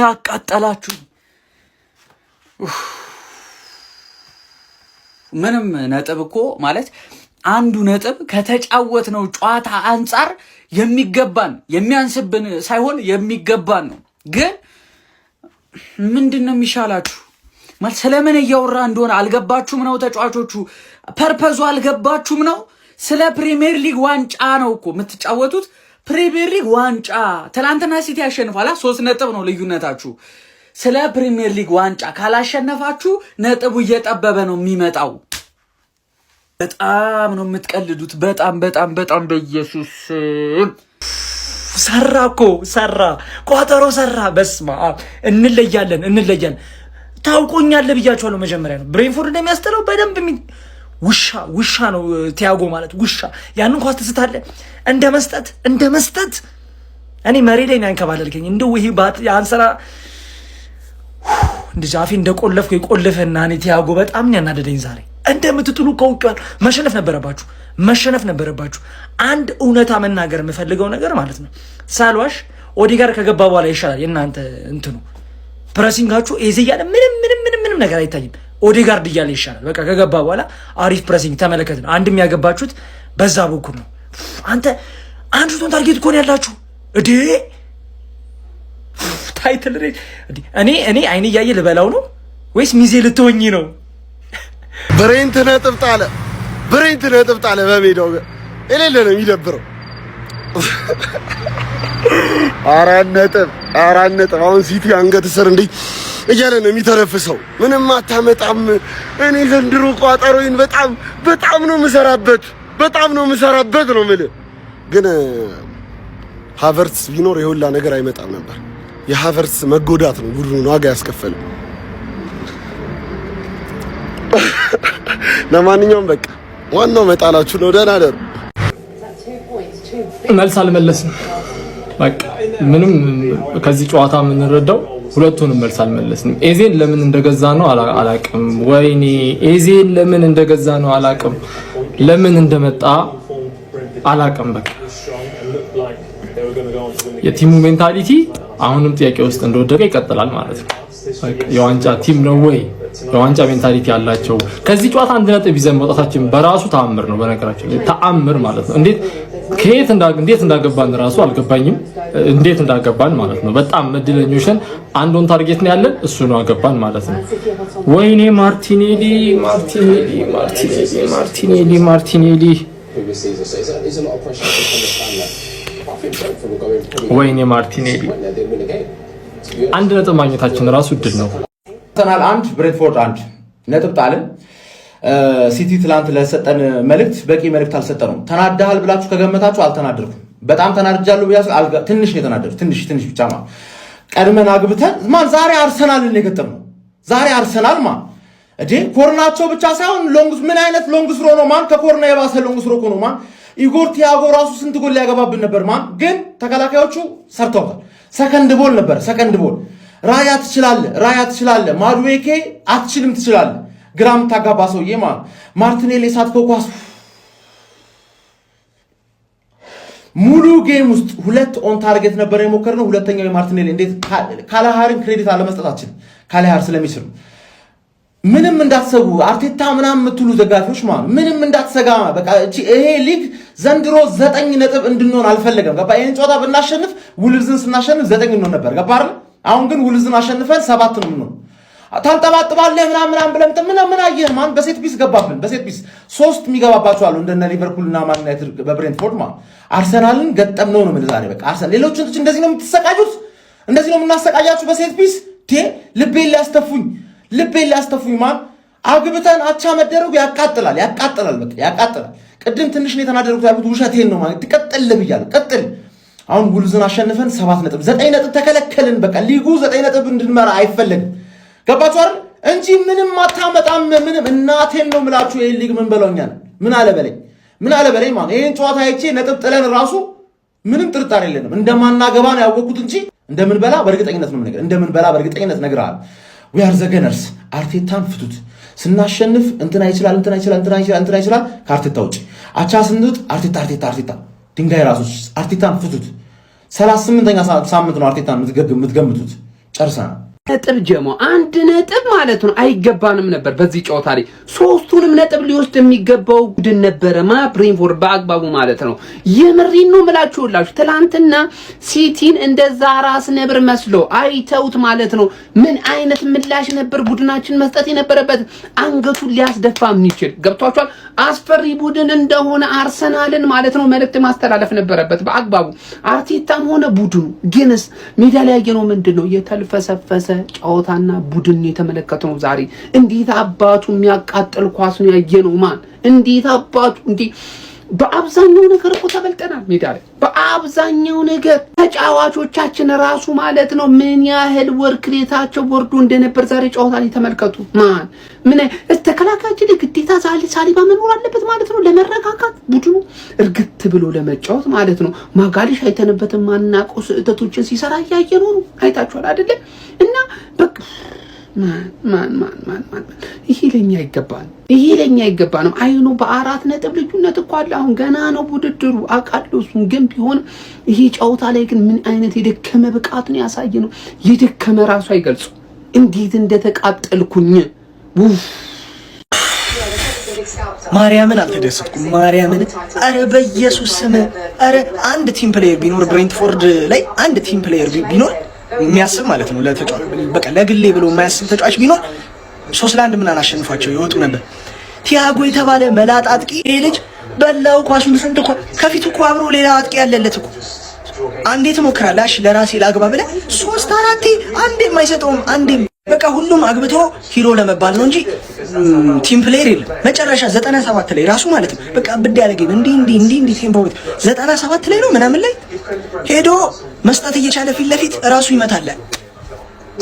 አቃጠላችሁኝ። ምንም ነጥብ እኮ ማለት አንዱ ነጥብ ከተጫወትነው ጨዋታ አንጻር የሚገባን የሚያንስብን ሳይሆን የሚገባን ነው። ግን ምንድነው የሚሻላችሁ? ማለት ስለምን እያወራ እንደሆነ አልገባችሁም ነው? ተጫዋቾቹ ፐርፐዙ አልገባችሁም ነው? ስለ ፕሪሚየር ሊግ ዋንጫ ነው እኮ የምትጫወቱት። ፕሪሚየር ሊግ ዋንጫ ትናንትና ሲቲ ያሸንፋላ። 3 ነጥብ ነው ልዩነታችሁ። ስለ ፕሪሚየር ሊግ ዋንጫ ካላሸነፋችሁ ነጥቡ እየጠበበ ነው የሚመጣው። በጣም ነው የምትቀልዱት። በጣም በኢየሱስ ሰራ እኮ ሰራ፣ ቋጠሮ ሰራ። በስማ እንለያለን። ታውቆኛለህ ብያችኋለሁ መጀመሪያ ነው። ብሬንፎርድ እንደሚያስጠላው በደንብ ውሻ ነው ቲያጎ ማለት ውሻ። ያንን ኳስ ትስታለህ እንደ መስጠት እኔ መሬ ላይ ነው ያንከባለልከኝ። እንደው ይሄ ያንሰራ እንደ ጃፊ እንደቆለፍኩ የቆለፈና እኔ ቲያጎ በጣም ነው ያናደደኝ ዛሬ። እንደምትጥሉ ከውቀል መሸነፍ ነበረባችሁ። አንድ እውነታ መናገር የምፈልገው ነገር ማለት ነው፣ ሳልዋሽ ኦዲጋር ከገባ በኋላ ይሻላል የእናንተ እንትኑ ፕሬሲንጋችሁ። ኤዜ እያለ ምንም ነገር አይታይም። ኦዲጋርድ እያለ ይሻላል። በቃ ከገባ በኋላ አሪፍ ፕሬሲንግ ተመለከትን። አንድም ያገባችሁት በዛ በኩል ነው። አንተ አንድ ቶን ታርጌት እኮ ነው ያላችሁ እዴ ታይትል እኔ አይኔ እያየ ልበላው ነው ወይስ ሚዜ ልትወኝ ነው? ብሬንት ነጥብ ጣለ በሜዳው እሌለ ነው የሚደብረው። 4 ነጥብ አሁን ሲቲ አንገት ስር እንዴ እያለ ነው የሚተረፍሰው። ምንም አታመጣም። እኔ ዘንድሮ ቋጠሮዬን በጣም ነው የምሰራበት ነው የምልህ። ግን ሃቨርትስ ቢኖር የሁላ ነገር አይመጣም ነበር። የሃቨርትስ መጎዳት ነው ቡድኑን ዋጋ ያስከፈለው። ለማንኛውም በቃ ዋናው መጣላችሁ ነው። ደህና ደሩ። መልስ አልመለስንም። በቃ ምንም ከዚህ ጨዋታ የምንረዳው ሁለቱንም መልስ አልመለስንም። ኤዜን ለምን እንደገዛ ነው አላቅም። ወይኔ ኤዜን ለምን እንደገዛ ነው አላቅም። ለምን እንደመጣ አላቅም። በቃ የቲሙ ሜንታሊቲ አሁንም ጥያቄ ውስጥ እንደወደቀ ይቀጥላል ማለት ነው። የዋንጫ ቲም ነው ወይ? የዋንጫ ሜንታሊቲ ያላቸው ከዚህ ጨዋታ 1 ነጥብ ይዘን መውጣታችን በራሱ ተአምር ነው። በነገራችን ላይ ተአምር ማለት ነው። እንዴት እንዳገባን ራሱ አልገባኝም። እንዴት እንዳገባን ማለት ነው። በጣም እድለኞች ነን። አንድ ኦን ታርጌት ነው ያለን፣ እሱ ነው አገባን ማለት ነው። ወይኔ ማርቲኔሊ ወይኔ ማርቲኔሊ 1 ነጥብ ማግኘታችን ራሱ እድል ነው። አርሰናል 1 ብሬንትፎርድ 1 ነጥብ ጣልን። ሲቲ ትላንት ለሰጠን መልእክት በቂ መልእክት አልሰጠነውም። ተናዳሃል ብላችሁ ከገመታችሁ አልተናደርኩም። በጣም ተናድጃለሁ ብያለሁ። ትንሽ ነው የተናደድኩት፣ ትንሽ ብቻ ማለት ቀድመን አግብተን ዛሬ አርሰናልን የገጠምነው ዛሬ አርሰናል እዴ ኮርናቸው ብቻ ሳይሆን ምን አይነት ሎንግ ስሮ ነው ከኮርና የባሰ ሎንግ ስሮ ነው ኢጎር ቲያጎ ራሱ ስንት ጎል ሊያገባብን ነበር ግን ተከላካዮቹ ሰርተውታል። ሰከንድ ቦል ነበር። ራያ ትችላለህ ማዱዌኬ አትችልም ትችላለህ። ግራም ታጋባ ሰውዬ ማርቲኔሊ ሳትከው ኳስ ሙሉ ጌም ውስጥ 2 ኦን ታርጌት ነበር የሞከርነው። ሁለተኛው የማርቲኔሊ እንዴት ካላሃርን ክሬዲት አለመስጠታችን ካላሃር ስለሚስሩ ምንም እንዳትሰጉ አርቴታ ምናምን የምትሉ ዘጋፊዎች ምንም እንዳትሰጋ። በቃ ይሄ ሊግ ዘንድሮ 9 ነጥብ እንድንሆን አልፈለገም። ገባ? ይሄን ጨዋታ ብናሸንፍ ውልዝን ስናሸንፍ 9 እንሆን ነበር። ገባ አይደል? አሁን ግን ውልዝን አሸንፈን 7 ነው የምንሆነው። ታልጠባጥባለህ ምናምን ብለን ምን አየህ በሴት ፒስ ገባብን። በሴት ፒስ 3 የሚገባባቸው አሉ እንደነ ሊቨርፑል እና ማን ዩናይትድ በብሬንትፎርድ አርሰናልን ገጠምነው ነው ማለት በቃ አርሰናል ሌሎችን እንደዚህ ነው የምትሰቃዩት፣ እንደዚህ ነው የምናሰቃያችሁ በሴት ፒስ ልቤን ሊያስተፉኝ አግብተን አቻ መደረጉ ያቃጥላል። በቃ ያቃጥላል። ቅድም ትንሽ ነው የተናደርኩት ያልኩት ውሸቴን ነው ትቀጥል ብያለሁ። ቀጥል። አሁን ውልዝን አሸንፈን 9 ነጥብ ተከለከልን። በቃ ሊጉ 9 ነጥብ እንድንመራ አይፈለግም። ገባችሁ አይደል? እንጂ ምንም አታመጣም። ምንም እናቴን ነው የምላችሁ። ይሄን ሊግ ምን በለውኛል? ምን አለ በለኝ ይሄን ጨዋታ አይቼ ነጥብ ጥለን ራሱ ምንም ጥርጣሬ የለንም እንደማናገባ ነው ያወቅኩት እንጂ እንደምንበላ በእርግጠኝነት ነው ነግሬሃለሁ። we are the gunners። አርቴታን ፍቱት። ስናሸንፍ እንትና ይችላል ከአርቴታ ውጭ አቻ ስንት አርቴታ ድንጋይ ራሱ አርቴታን ፍቱት። 38ኛ ሳምንት ነው አርቴታ የምትገምቱት። ጨርሰናል። ነጥብ ጀሞ 1 ነጥብ ማለት ነው። አይገባንም ነበር በዚህ ጨዋታ ላይ 3ቱንም ነጥብ ሊወስድ የሚገባው ቡድን ነበረማ ብሬንፎርድ በአግባቡ ማለት ነው። የምሪን ነው ምላችሁላችሁ። ትላንትና ሲቲን እንደዛ ራስ ነብር መስሎ አይተውት ማለት ነው። ምን አይነት ምላሽ ነበር ቡድናችን መስጠት የነበረበት? አንገቱን ሊያስደፋ የሚችል ገብቷችኋል። አስፈሪ ቡድን እንደሆነ አርሰናልን ማለት ነው መልእክት ማስተላለፍ ነበረበት በአግባቡ አርቴታም ሆነ ቡድኑ። ግንስ ሜዳ ላይ ያየነው ምንድነው? የተልፈሰፈሰ ጨዋታና ቡድን የተመለከተው ዛሬ። እንዴት አባቱ የሚያቃጥል ኳስ ነው ያየነው። ማን እንዴት አባቱ እንዴ! በአብዛኛው ነገር እኮ ተበልጠናል ሜዳ ላይ በአብዛኛው ነገር። ተጫዋቾቻችን ራሱ ማለት ነው ምን ያህል ወርክሬታቸው ወርዶ እንደነበር ዛሬ ጨዋታ ላይ ተመልከቱ። ማን ምን ተከላካያችን ግዴታ ሳሊባ መኖር አለበት ማለት ነው ለመረጋጋት ቡድኑ እርግጥ ብሎ ለመጫወት ማለት ነው። ማጋሊሽ አይተንበት ማናውቀው ስህተቶችን ሲሰራ ያየነው ነው። አይታችኋል አይደለ? እና በቃ ማን ይሄ ለኛ ይገባል ነው። አይኑ በ4 ነጥብ ልዩነት እኮ አለ። አሁን ገና ነው ውድድሩ አውቃለሁ። እሱን ግን ቢሆን ይሄ ጨዋታ ላይ ግን ምን አይነት የደከመ ብቃት ነው ያሳየ ነው። የደከመ ራሱ አይገልጹ እንዴት እንደተቃጠልኩኝ ማርያምን አልተደሰትኩም። ማርያምን አረ በኢየሱስ ስም አረ አንድ ቲም ፕሌየር ቢኖር ብሬንትፎርድ ላይ አንድ ቲም ፕሌየር ቢኖር የሚያስብ ማለት ነው ለተጫዋች በቃ ለግሌ ብሎ የማያስብ ተጫዋች ቢኖር 3-1 ምናምን አሸንፏቸው ይወጡ ነበር። ቲያጎ የተባለ መላጣ አጥቂ ይሄ ልጅ በላው ኳሱን ስንት እኮ ከፊቱ እኮ አብሮ ሌላ አጥቂ ያለለት እኮ አንዴ ትሞክራለሽ ለራሴ ላግባ ብለህ 3-4 አንዴ የማይሰጠውም አንዴ በቃ ሁሉም አግብቶ ሂሮ ለመባል ነው እንጂ ቲም ፕሌየር የለም። መጨረሻ 97 ላይ ራሱ ማለት ነው በቃ ብድ ያለገኝ እንዲህ ቴምፖ 97 ላይ ነው ምናምን ላይ ሄዶ መስጠት እየቻለ ፊት ለፊት ራሱ ይመታል።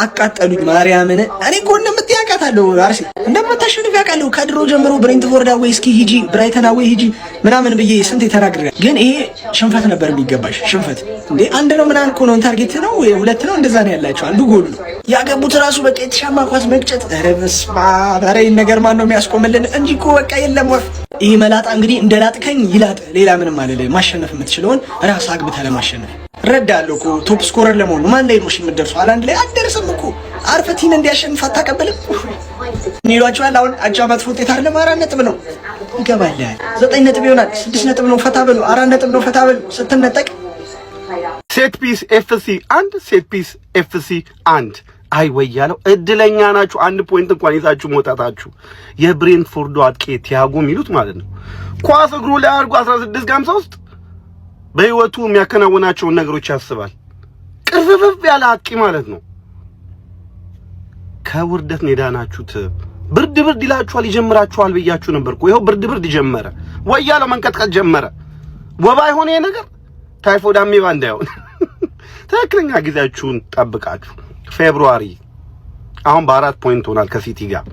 አቃጠሉኝ ማርያምን። እኔ እኮ እንደምትያቃታለሁ አርሲ እንደምታሸንፍ ያውቃለሁ ከድሮ ጀምሮ ብሬንትፎርድ አዌይ እስኪ ሂጂ ብራይተን አዌይ ሂጂ ምናምን ብዬ ስንት ተናግሬ፣ ግን ይሄ ሽንፈት ነበር የሚገባሽ። ሽንፈት እንዴ አንድ ነው ምናምን እኮ ነው ታርጌት ነው ወይ 2 ነው እንደዛ ነው ያላችሁ። አንዱ ጎል ነው ያገቡት ራሱ በቃ የተሻማ ኳስ መቅጨት። ኧረ በስመ አብ! ኧረ ይሄን ነገር ማን ነው የሚያስቆምልን እንጂ እኮ በቃ የለም ወፍ። ይሄ መላጣ እንግዲህ እንደላጥከኝ ይላጥ። ሌላ ምንም አይደለም። ማሸነፍ የምትችለውን ራስ አግብተህ ለማሸነፍ ረዳለሁ እኮ ቶፕ ስኮረር ለመሆን ማን ላይ ነው የምትደርሰው? አላንድ ላይ አትደርስም እኮ አርፈቲን እንዲያሸንፍ አታቀበልም። ኒሏቸዋል አሁን አጃማት ውጤት አይደለም 4 ነጥብ ነው ይገባል። 9 ነጥብ ይሆናል 6 ነጥብ ነው ፈታ በሉ 4 ነጥብ ነው ፈታ በሉ ስትነጠቅ። ሴት ፒስ ኤፍሲ 1 ሴት ፒስ ኤፍሲ 1 አይ ወያለው እድለኛ ናችሁ። 1 ፖይንት እንኳን ይዛችሁ መውጣታችሁ። የብሬንትፎርዱ አጥቂ ቲያጎ የሚሉት ማለት ነው ኳስ እግሩ ላይ አድርጎ 16 ጋምሳ ውስጥ በህይወቱ የሚያከናውናቸውን ነገሮች ያስባል። ቅርፍፍ ያለ አጥቂ ማለት ነው። ከውርደት ነው የዳናችሁት። ብርድ ይላችኋል ይጀምራችኋል ብያችሁ ነበርኩ። ይሄው ብርድ ጀመረ። ወያለው መንቀጥቀጥ ጀመረ። ወባ ይሆነ ይሄ ነገር ታይፎይድ አሜባ እንዳይሆን ትክክለኛ ጊዜያችሁን ጠብቃችሁ ፌብሩዋሪ አሁን በ4 ፖይንት ሆናል ከሲቲ ጋር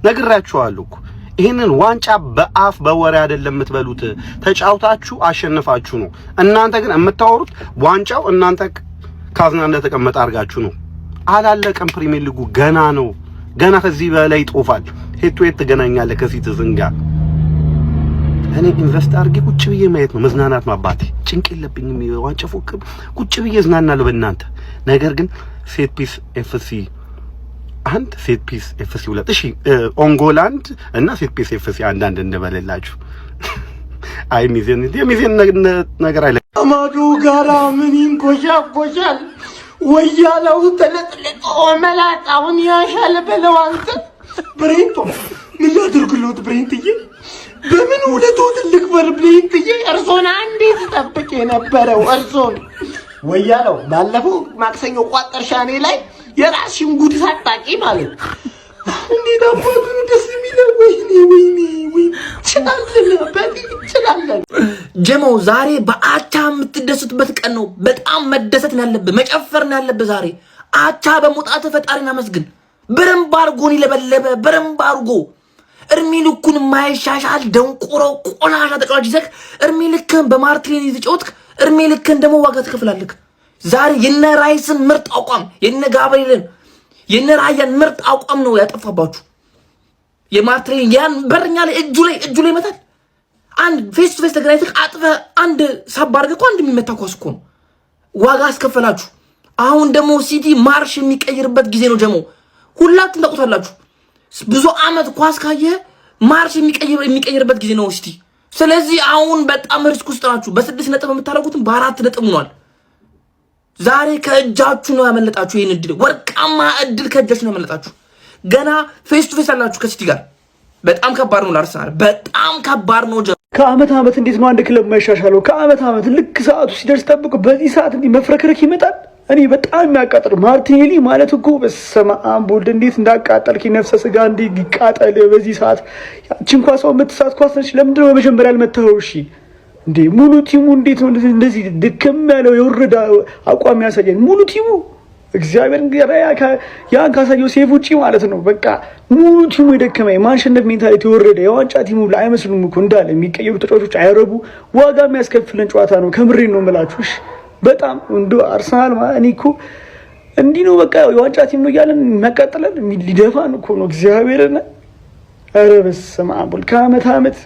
ነግራችኋለሁ እኮ። ይሄንን ዋንጫ በአፍ በወሬ አይደለም የምትበሉት፣ ተጫውታችሁ አሸንፋችሁ ነው። እናንተ ግን የምታወሩት ዋንጫው እናንተ ካዝና እንደተቀመጠ አድርጋችሁ ነው። አላለቀም። ፕሪሚየር ሊጉ ገና ነው። ገና ከዚህ በላይ ይጦፋል። ሄድ ቱ ሄድ ትገናኛለህ ከሲቲዝን ጋር። እኔ ኢንቨስት አድርጌ ቁጭ ብዬ ማየት ነው መዝናናት ነው። አባቴ ጭንቅ የለብኝም። ዋንጫ ፎክር ቁጭ ብዬ እዝናናለሁ በእናንተ ነገር። ግን ሴት ፒስ ኤፍሲ 1 ሴት ፒስ ኤፍሲ 2 እሺ ኦንጎላንድ እና ሴት ፒስ ኤፍሲ አንዳንድ እንደበለላችሁ። አይ ሚዜን ነገር አይለ አማዱ ጋራ ምን ይንቆሻቆሻል ወያለው ተለጥልቆ መላጣውን ያሻለ በለው። አንተ ብሬንቶ ምን ያድርግሉት? ብሬንትዬ በምን ውለቱ ትልቅ በር ብሬንትዬ እርሶን አንዴ ተጠብቅ የነበረው እርሶን ወያለው ባለፈው ማክሰኞ ቋጠርሻኔ ላይ የራስሽን ጉድ ሳጣቂ ማለት እንዴት አባቱ ደስ የሚለው። ወይኔ ችላለን ጀሞ ዛሬ በአቻ የምትደሰቱበት ቀን ነው። በጣም መደሰት ነው ያለብህ፣ መጨፈር ነው ያለብህ። ዛሬ አቻ በመውጣት ፈጣሪና መስግን። በረምብ አርጎን ይለበለበ በረምብ አርጎ እርሚ ልኩን የማይሻሻል ደንቆሮ ቆሻሻ ተጫዋች ይዘህ እርሚ ልክህን በማርቲኔሊ ተጫወትክ። እርሚ ልክህን ደግሞ ዋጋ ትከፍላለህ። ዛሬ የነ ራይስን ምርጥ አቋም የነ ጋብሪኤልን የነ ራያን ምርጥ አቋም ነው ያጠፋባችሁ። የማርቲኔሊ ያን በረኛ ላይ እጁ ላይ መታል። አንድ ፌስ ቱ ፌስ ተገናኝተህ አጥፈህ አንድ ሳብ አድርገህ እኮ አንድ የሚመታ ኳስ እኮ ነው። ዋጋ አስከፈላችሁ። አሁን ደግሞ ሲቲ ማርሽ የሚቀይርበት ጊዜ ነው። ጀሞ ሁላችሁም ታውቁታላችሁ። ብዙ አመት ኳስ ካየ ማርሽ የሚቀይርበት ጊዜ ነው ሲቲ። ስለዚህ አሁን በጣም ሪስክ ውስጥ ናችሁ። በ6 ነጥብ የምታደርጉትን በ4 ነጥብ ሆኗል። ዛሬ ከእጃችሁ ነው ያመለጣችሁ። ይሄን እድል ወርቃማ እድል ከእጃችሁ ነው ያመለጣችሁ። ገና ፌስ ቱ ፌስ አላችሁ ከሲቲ ጋር። በጣም ከባድ ነው ለአርሰናል፣ በጣም ከባድ ነው። ከአመት አመት እንዴት ነው አንድ ክለብ የማይሻሻለው? ከአመት አመት ልክ ሰዓቱ ሲደርስ ጠብቆ በዚህ ሰዓት እንዲህ መፍረክረክ ይመጣል። እኔ በጣም የሚያቃጥል ማርቲኔሊ ማለት እኮ በስመ አብ ወልድ እንዴት እንዳቃጠልክ ነፍሰ ስጋ እንዲህ ይቃጠል በዚህ ሰዓት። ያቺን ኳስ የምትሳት ኳስ ነች። ለምንድን ነው በመጀመሪያ ያልመታኸው? እሺ እንዴ ሙሉ ቲሙ እንዴት ነው እንደዚህ ድክም ያለው የወረደ አቋም ያሳየን? ሙሉ ቲሙ እግዚአብሔር ያን ካሳየው ሴፍ ውጪ ማለት ነው። በቃ ሙሉ ቲሙ የደከመ የማንሸነፍ ሜንታሊቲ የወረደ የዋንጫ ቲሙ ላይ አይመስሉም እኮ እንዳለ የሚቀየሩ ተጫዋቾች አይረቡ። ዋጋ የሚያስከፍለን ጨዋታ ነው። ከምሬን ነው የምላችሁ። እሺ በጣም እንዶ አርሰናል እኔ እኮ እንዲህ ነው በቃ የዋንጫ ቲም ነው እያለን የሚያቃጥለን ሊደፋን እኮ ነው እግዚአብሔርን። ኧረ በስመ አብ ከአመት አመት